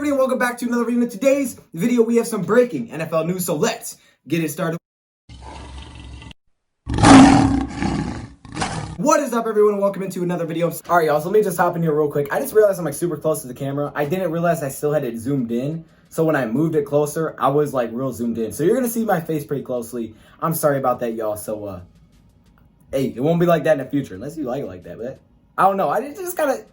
everybody, and welcome back to another video. In today's video, we have some breaking NFL news, so let's get it started. What is up, everyone, and welcome into another video. All right, y'all, so let me just hop in here real quick. I just realized I'm like super close to the camera. I didn't realize I still had it zoomed in. So when I moved it closer, I was like real zoomed in. So you're gonna see my face pretty closely. I'm sorry about that, y'all. So, hey, it won't be like that in the future, unless you like that, but I don't know. I don't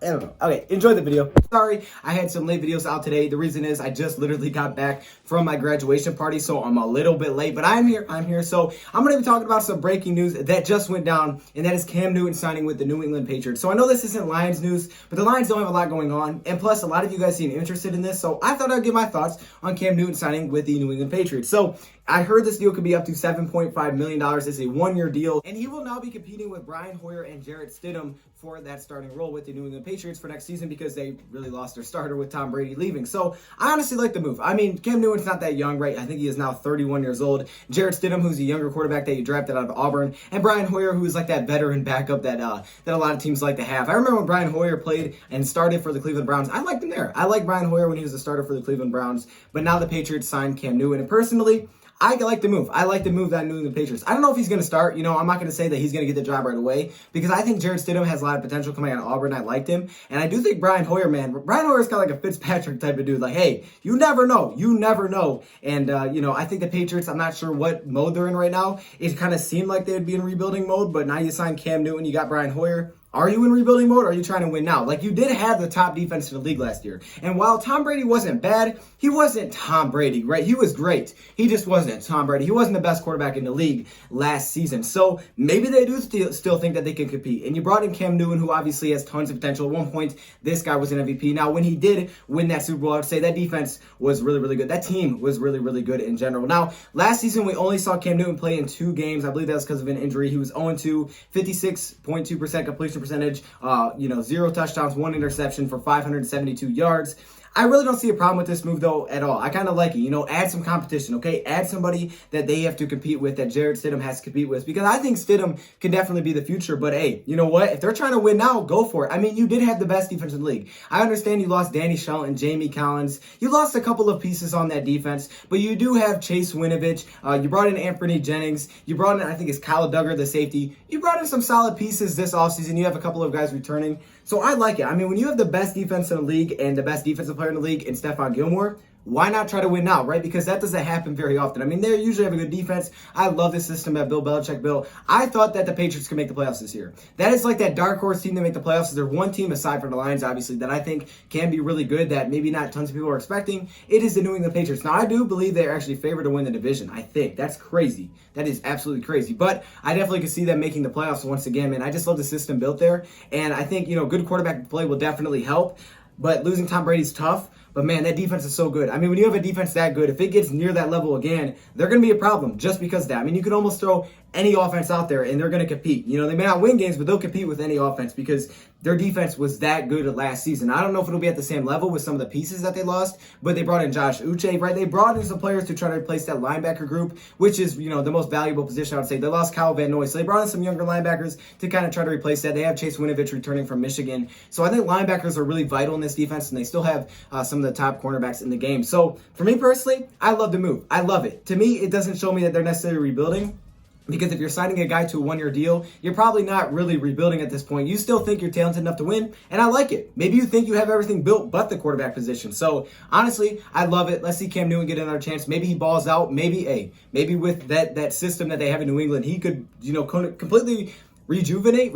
know. Okay, enjoy the video. Sorry, I had some late videos out today. The reason is I just literally got back from my graduation party, so I'm a little bit late, but I'm here. So I'm going to be talking about some breaking news that just went down, and that is Cam Newton signing with the New England Patriots. So I know this isn't Lions news, but the Lions don't have a lot going on, and plus a lot of you guys seem interested in this, so I thought I'd give my thoughts on Cam Newton signing with the New England Patriots. So I heard this deal could be up to $7.5 million. It's a one-year deal, and he will now be competing with Brian Hoyer and Jarrett Stidham for that starting role with the New England Patriots for next season because they really lost their starter with Tom Brady leaving. So I honestly like the move. I mean, Cam Newton's not that young, right? I think he is now 31 years old. Jarrett Stidham, who's a younger quarterback that you drafted out of Auburn, and Brian Hoyer, who's like that veteran backup that a lot of teams like to have. I remember when Brian Hoyer played and started for the Cleveland Browns. I liked him there. I liked Brian Hoyer when he was a starter for the Cleveland Browns, but now the Patriots signed Cam Newton, and personally, I like the move. I like the move that New England Patriots. I don't know if he's going to start. You know, I'm not going to say that he's going to get the job right away because I think Jarrett Stidham has a lot of potential coming out of Auburn. I liked him. And I do think Brian Hoyer, Brian Hoyer's kind of like a Fitzpatrick type of dude. Like, hey, you never know. You never know. And, you know, I think the Patriots, I'm not sure what mode they're in right now. It kind of seemed like they'd be in rebuilding mode, but now you signed Cam Newton, you got Brian Hoyer. Are you in rebuilding mode or are you trying to win now? Like, you did have the top defense in the league last year. And while Tom Brady wasn't bad, he wasn't Tom Brady, right? He was great. He just wasn't Tom Brady. He wasn't the best quarterback in the league last season. So maybe they do still think that they can compete. And you brought in Cam Newton, who obviously has tons of potential. At one point, this guy was an MVP. Now, when he did win that Super Bowl, I would say that defense was really, really good. That team was really, really good in general. Now, last season, we only saw Cam Newton play in 2 games. I believe that was because of an injury. He was 0-2, 56.2% completion percentage, 0 touchdowns, 1 interception for 572 yards. I really don't see a problem with this move, though, at all. I kind of like it. You know, add some competition, okay? Add somebody that they have to compete with, that Jarrett Stidham has to compete with, because I think Stidham can definitely be the future. But, hey, you know what? If they're trying to win now, go for it. I mean, you did have the best defense in the league. I understand you lost Danny Shelton, Jamie Collins. You lost a couple of pieces on that defense, but you do have Chase Winovich. You brought in Anthony Jennings. You brought in, I think it's Kyle Duggar, the safety. You brought in some solid pieces this offseason. You have a couple of guys returning. So I like it. I mean, when you have the best defense in the league and the best defensive player in the league in Stephon Gilmore, why not try to win now, right? Because that doesn't happen very often. I mean, they usually have a good defense. I love the system that Bill Belichick built. I thought that the Patriots could make the playoffs this year. That is like that dark horse team to make the playoffs. There's one team aside from the Lions, obviously, that I think can be really good that maybe not tons of people are expecting. It is the New England Patriots. Now, I do believe they're actually favored to win the division. I think. That's crazy. That is absolutely crazy. But I definitely could see them making the playoffs once again, man. I just love the system built there. And I think, you know, good quarterback play will definitely help. But losing Tom Brady's tough. But, man, that defense is so good. I mean, when you have a defense that good, if it gets near that level again, they're going to be a problem just because of that. I mean, you can almost throw any offense out there, and they're going to compete. You know, they may not win games, but they'll compete with any offense because their defense was that good last season. I don't know if it'll be at the same level with some of the pieces that they lost, but they brought in Josh Uche, right? They brought in some players to try to replace that linebacker group, which is, you know, the most valuable position, I would say. They lost Kyle Van Noy, so they brought in some younger linebackers to kind of try to replace that. They have Chase Winovich returning from Michigan. So I think linebackers are really vital in this defense, and they still have some of the top cornerbacks in the game. So for me personally, I love the move. I love it. To me, it doesn't show me that they're necessarily rebuilding. Because if you're signing a guy to a one-year deal, you're probably not really rebuilding at this point. You still think you're talented enough to win, and I like it. Maybe you think you have everything built but the quarterback position. So, honestly, I love it. Let's see Cam Newton get another chance. Maybe he balls out. Maybe with that system that they have in New England, he could, you know, completely rejuvenate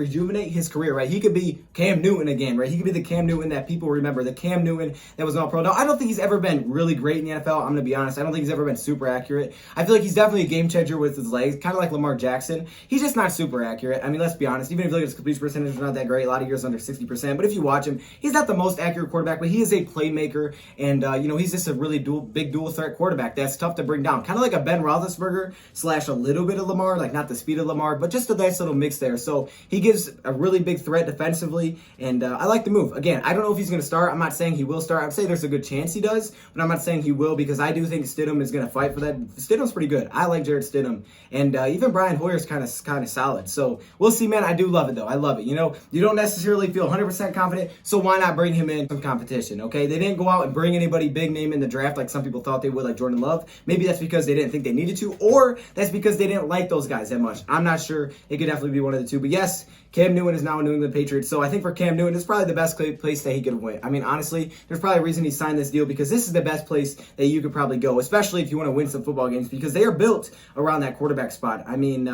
his career, right? He could be Cam Newton again, right? He could be the Cam Newton that people remember, the Cam Newton that was all pro. Now, I don't think he's ever been really great in the NFL. I'm going to be honest. I don't think he's ever been super accurate. I feel like he's definitely a game changer with his legs, kind of like Lamar Jackson. He's just not super accurate. I mean, let's be honest. Even if you look at his completion percentage, it's not that great. A lot of years under 60%. But if you watch him, he's not the most accurate quarterback, but he is a playmaker. And, you know, he's just a really big dual threat quarterback that's tough to bring down. Kind of like a Ben Roethlisberger / a little bit of Lamar, like not the speed of Lamar, but just a nice little mix there. So he gives a really big threat defensively, and I like the move. Again, I don't know if he's going to start. I'm not saying he will start. I'd say there's a good chance he does, but I'm not saying he will because I do think Stidham is going to fight for that. Stidham's pretty good. I like Jared Stidham, and even Brian Hoyer's kind of solid. So we'll see, man. I do love it, though. I love it. You know, you don't necessarily feel 100% confident, so why not bring him in some competition, okay? They didn't go out and bring anybody big name in the draft like some people thought they would, like Jordan Love. Maybe that's because they didn't think they needed to, or that's because they didn't like those guys that much. I'm not sure. It could definitely be one of the two. But yes, Cam Newton is now a New England Patriots. So I think for Cam Newton, it's probably the best place that he could win. I mean, honestly, there's probably a reason he signed this deal because this is the best place that you could probably go, especially if you want to win some football games because they are built around that quarterback spot. I mean,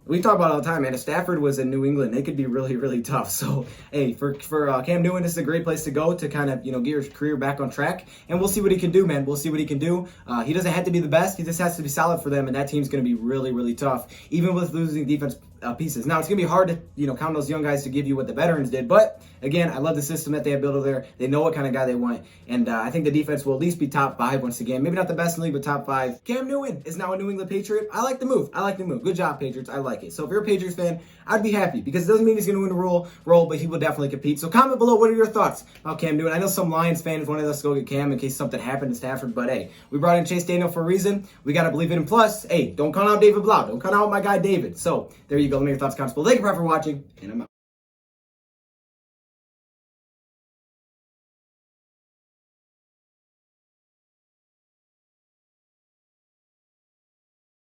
we talk about it all the time, man. If Stafford was in New England, they could be really, really tough. So, hey, for Cam Newton, this is a great place to go to kind of, you know, get your career back on track. And we'll see what he can do, man. We'll see what he can do. He doesn't have to be the best. He just has to be solid for them. And that team's going to be really, really tough, even with losing defense pieces. Now, it's going to be hard to, you know, count those young guys to give you what the veterans did. But, again, I love the system that they have built over there. They know what kind of guy they want. And I think the defense will at least be top 5 once again. Maybe not the best in the league, but top 5. Cam Newton is now a New England Patriot. I like the move. Good job, Patriots. I like it. So if you're a Patriots fan, I'd be happy because it doesn't mean he's going to win the role, but he will definitely compete. So comment below, what are your thoughts about Cam Newton? I know some Lions fans wanted us to go get Cam in case something happened to Stafford, but hey, we brought in Chase Daniel for a reason. We got to believe in him. Plus, hey, don't count out David Blau. Don't count out my guy David. So there you go. Let me know your thoughts, comments below. Thank you for watching, and I'm out.